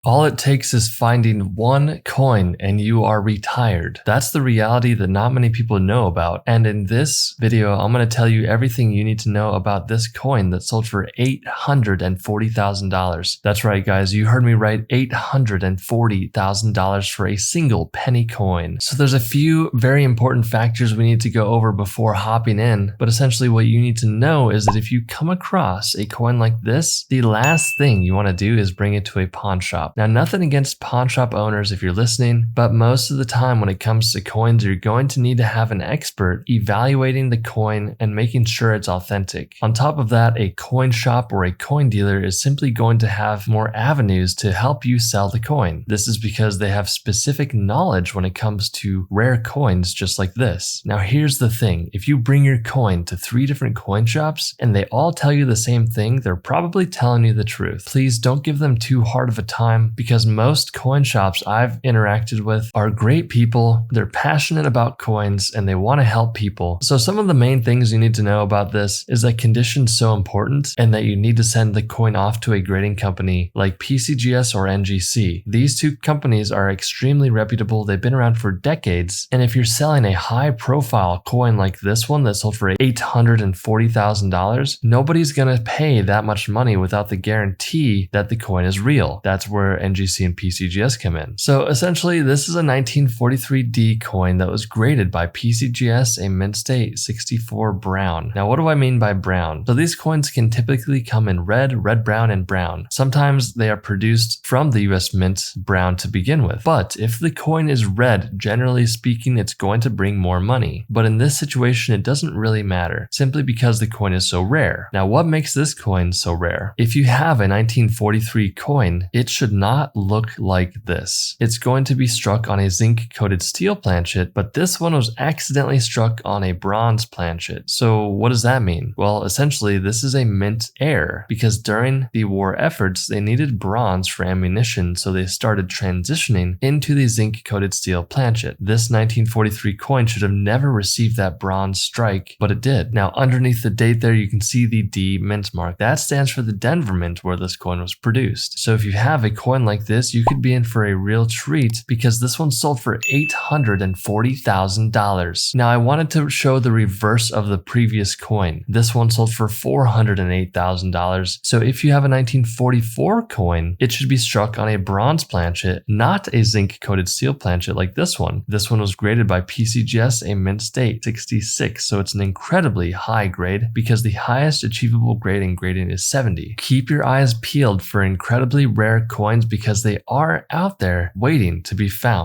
All it takes is finding one coin and you are retired. That's the reality that not many people know about. And in this video, I'm going to tell you everything you need to know about this coin that sold for $840,000. That's right, guys. You heard me right. $840,000 for a single penny coin. So there's a few very important factors we need to go over before hopping in. But essentially what you need to know is that if you come across a coin like this, the last thing you want to do is bring it to a pawn shop. Now, nothing against pawn shop owners if you're listening, but most of the time when it comes to coins, you're going to need to have an expert evaluating the coin and making sure it's authentic. On top of that, a coin shop or a coin dealer is simply going to have more avenues to help you sell the coin. This is because they have specific knowledge when it comes to rare coins just like this. Now, here's the thing. If you bring your coin to 3 different coin shops and they all tell you the same thing, they're probably telling you the truth. Please don't give them too hard of a time, because most coin shops I've interacted with are great people. They're passionate about coins and they want to help people. So some of the main things you need to know about this is that condition's so important and that you need to send the coin off to a grading company like PCGS or NGC. These 2 companies are extremely reputable. They've been around for decades. And if you're selling a high profile coin like this one that sold for $840,000, nobody's going to pay that much money without the guarantee that the coin is real. That's where NGC and PCGS come in. So essentially, this is a 1943D coin that was graded by PCGS, a mint state 64 brown. Now, what do I mean by brown? So these coins can typically come in red, brown, and brown. Sometimes they are produced from the US Mint brown to begin with. But if the coin is red, generally speaking, it's going to bring more money. But in this situation, it doesn't really matter, simply because the coin is so rare. Now, what makes this coin so rare? If you have a 1943 coin, it should not look like this. It's going to be struck on a zinc-coated steel planchet, but this one was accidentally struck on a bronze planchet. So what does that mean? Well, essentially, this is a mint error, because during the war efforts, they needed bronze for ammunition, so they started transitioning into the zinc-coated steel planchet. This 1943 coin should have never received that bronze strike, but it did. Now, underneath the date there, you can see the D mint mark. That stands for the Denver Mint, where this coin was produced. So if you have a coin like this, you could be in for a real treat, because this one sold for $840,000. Now, I wanted to show the reverse of the previous coin. This one sold for $408,000. So if you have a 1944 coin, it should be struck on a bronze planchet, not a zinc-coated steel planchet like this one. This one was graded by PCGS, a mint state 66, so it's an incredibly high grade, because the highest achievable grade in grading is 70. Keep your eyes peeled for incredibly rare coins, because they are out there waiting to be found.